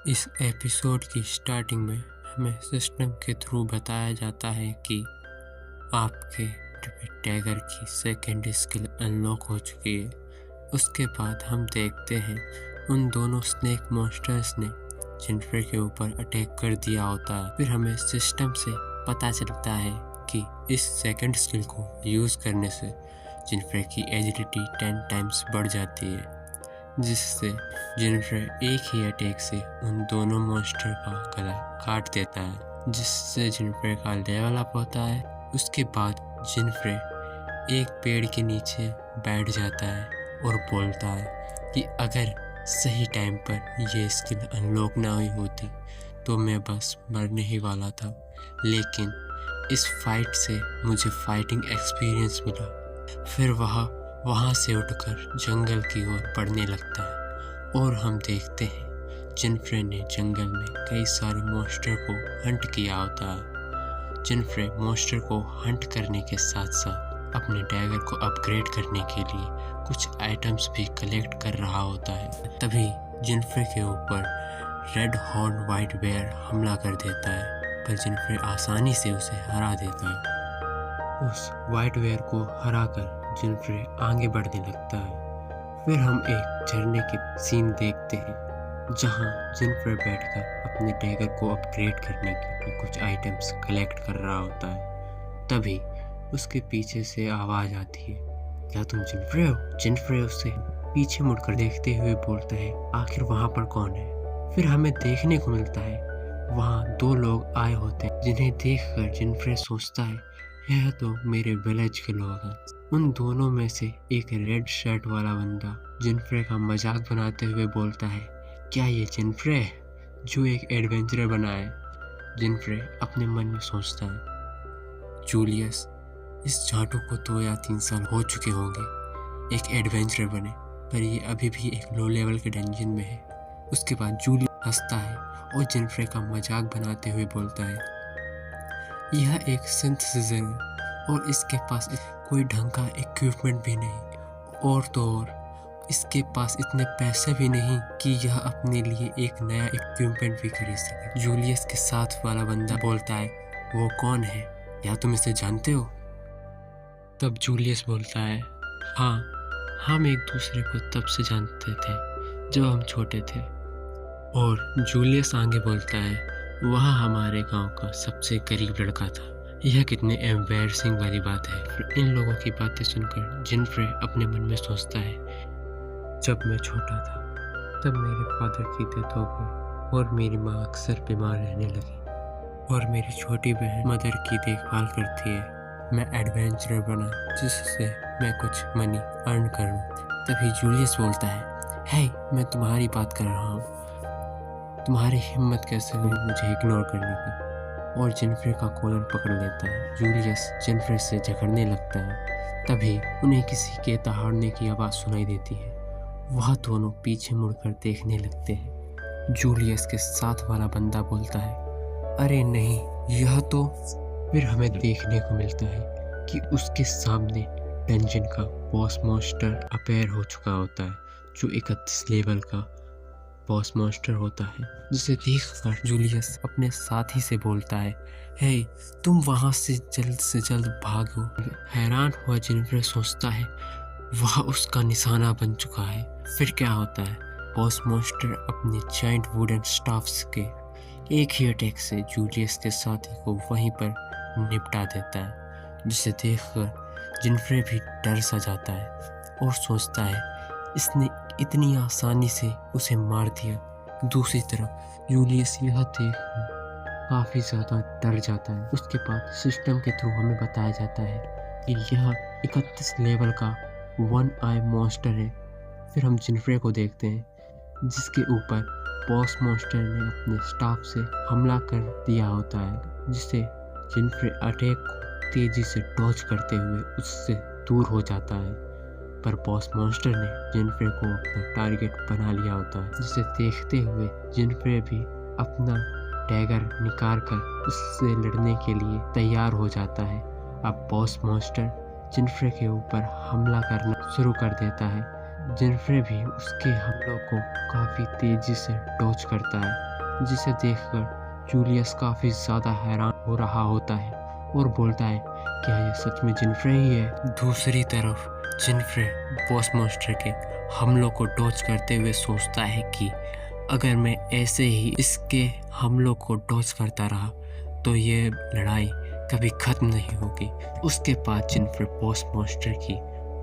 इस एपिसोड की स्टार्टिंग में हमें सिस्टम के थ्रू बताया जाता है कि आपके टैगर की सेकंड स्किल अनलॉक हो चुकी है। उसके बाद हम देखते हैं उन दोनों स्नेक मॉन्स्टर्स ने जिनफ्रे के ऊपर अटैक कर दिया होता है। फिर हमें सिस्टम से पता चलता है कि इस सेकंड स्किल को यूज़ करने से जिनफ्रे की एजिलिटी 10 टाइम्स बढ़ जाती है, जिससे जिनफ्रे एक ही अटैक से उन दोनों मॉन्स्टर का गला काट देता है, जिससे जिनफ्रे का लेवल अप होता है। उसके बाद जिनफ्रे एक पेड़ के नीचे बैठ जाता है और बोलता है कि अगर सही टाइम पर ये स्किल अनलॉक ना हुई होती तो मैं बस मरने ही वाला था, लेकिन इस फाइट से मुझे फाइटिंग एक्सपीरियंस मिला। फिर वहाँ से उठकर जंगल की ओर बढ़ने लगता है और हम देखते हैं जिनफ्रे ने जंगल में कई सारे मॉन्स्टर को हंट किया होता है। जिनफ्रे मॉन्स्टर को हंट करने के साथ साथ अपने डैगर को अपग्रेड करने के लिए कुछ आइटम्स भी कलेक्ट कर रहा होता है। तभी जिनफ्रे के ऊपर रेड हॉर्न वाइट बेयर हमला कर देता है, पर जिनफ्रे आसानी से उसे हरा देता है। उस वाइट बेयर को हराकर जिनफ्रे आगे बढ़ने लगता है। फिर हम एक झरने के सीन देखते हैं जहां जिनफ्रे बैठकर अपने डैगर को अपग्रेड करने के लिए कुछ आइटम्स कलेक्ट कर रहा होता है। तभी उसके पीछे से आवाज आती है, क्या तुम जिनफ्रे हो? जिनफ्रे उसे पीछे मुड़कर देखते हुए बोलता है, आखिर वहां पर कौन है? फिर हमें देखने को मिलता है वहां दो लोग आए होते हैं, जिन्हें देखकर जिनफ्रे सोचता है यह तो मेरे विलेज के लोग हैं। उन दोनों में से एक रेड शर्ट वाला बंदा जिनफ्रे का मजाक बनाते हुए बोलता है, क्या ये जिनफ्रे है जो एक एडवेंचरर बना है? जिनफ्रे अपने मन में सोचता है, जूलियस, इस झाटू को 2 या 3 साल हो चुके होंगे एक एडवेंचरर बने, पर ये अभी भी एक लो लेवल के डंजन में है। उसके बाद जूलियस हंसता है और जिनफ्रे का मजाक बनाते हुए बोलता है, यह एक सिंथेसाइजर है और इसके पास कोई ढंग का इक्विपमेंट भी नहीं, और तो और इसके पास इतने पैसे भी नहीं कि यह अपने लिए एक नया इक्विपमेंट भी खरीद सके। जूलियस के साथ वाला बंदा बोलता है, वो कौन है? क्या तुम इसे जानते हो? तब जूलियस बोलता है, हाँ, हम एक दूसरे को तब से जानते थे जब हम छोटे थे। और जूलियस आगे बोलता है, वह हमारे गांव का सबसे गरीब लड़का था। यह कितने एम्बैरसिंग वाली बात है। फिर इन लोगों की बातें सुनकर जिनफ्रे अपने मन में सोचता है, जब मैं छोटा था तब मेरे फादर की डेथ हो गई और मेरी माँ अक्सर बीमार रहने लगी और मेरी छोटी बहन मदर की देखभाल करती है। मैं एडवेंचरर बना जिससे मैं कुछ मनी अर्न करूं। तभी जूलियस बोलता है, हे, मैं तुम्हारी बात कर रहा हूँ, तुम्हारी हिम्मत कैसे हुई मुझे इग्नोर करने की? और जिनफ्रे का कॉलर पकड़ लेता है। जूलियस जिनफ्रे से झगड़ने लगता है। तभी उन्हें किसी के दहाड़ने की आवाज़ सुनाई देती है। वह दोनों पीछे मुड़कर देखने लगते हैं। जूलियस के साथ वाला बंदा बोलता है, अरे नहीं, यह तो। फिर हमें देखने को मिलता है कि उसके सामने डंजन का बॉस मॉन्स्टर अपेयर हो चुका होता है, जो 31 लेवल का बॉस मॉन्स्टर होता है, जिसे देखकर जूलियस अपने साथी से बोलता है, हे, तुम वहां से जल्द भागो। हैरान हुआ जिनफ्रे सोचता है वह उसका निशाना बन चुका है। फिर क्या होता है, बॉस मॉन्स्टर अपने जायंट वुडन स्टाफ्स के एक ही अटैक से जूलियस के साथी को वहीं पर निपटा देता है, जिसे देखकर जिनफ्रे भी डर सा जाता है और सोचता है इसने इतनी आसानी से उसे मार दिया। दूसरी तरफ जूलियस यह देख काफ़ी ज़्यादा डर जाता है। उसके बाद सिस्टम के थ्रू हमें बताया जाता है कि यह 31 लेवल का 1 आई मॉन्स्टर है। फिर हम जिनफ्रे को देखते हैं, जिसके ऊपर बॉस मॉन्स्टर ने अपने स्टाफ से हमला कर दिया होता है, जिससे जिनफ्रे अटैक को तेज़ी से डॉज करते हुए उससे दूर हो जाता है। पर बॉस मॉन्स्टर ने जिनफ्रे को अपना टारगेट बना लिया होता है, जिसे देखते हुए जिनफ्रे भी अपना डैगर निकाल कर उससे लड़ने के लिए तैयार हो जाता है। अब बॉस मॉन्स्टर जिनफ्रे के ऊपर हमला करना शुरू कर देता है। जिनफ्रे भी उसके हमलों को काफ़ी तेज़ी से डॉज करता है। जिसे देखकर जूलियस काफ़ी ज़्यादा हैरान हो रहा होता है और बोलता है, क्या यह सच में जिनफ्रे ही है? दूसरी तरफ जिनफ्रे बॉस मॉन्स्टर के हमलों को डॉज करते हुए सोचता है कि अगर मैं ऐसे ही इसके हमलों को डॉज करता रहा तो ये लड़ाई कभी ख़त्म नहीं होगी। उसके बाद जिनफ्रे बॉस मॉन्स्टर की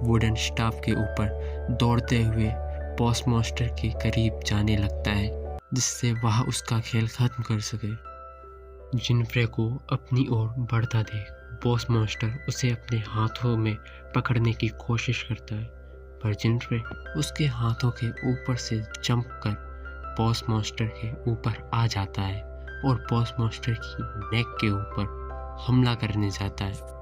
वुडन स्टाफ के ऊपर दौड़ते हुए बॉस मॉन्स्टर के करीब जाने लगता है, जिससे वह उसका खेल ख़त्म कर सके। जिनफ्रे को अपनी ओर बढ़ता देख बॉस मॉन्स्टर उसे अपने हाथों में पकड़ने की कोशिश करता है, पर जिनफ्रे उसके हाथों के ऊपर से जंप कर बॉस मॉन्स्टर के ऊपर आ जाता है और बॉस मॉन्स्टर की नेक के ऊपर हमला करने जाता है।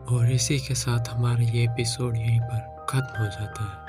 और इसी के साथ हमारा ये एपिसोड यहीं पर खत्म हो जाता है।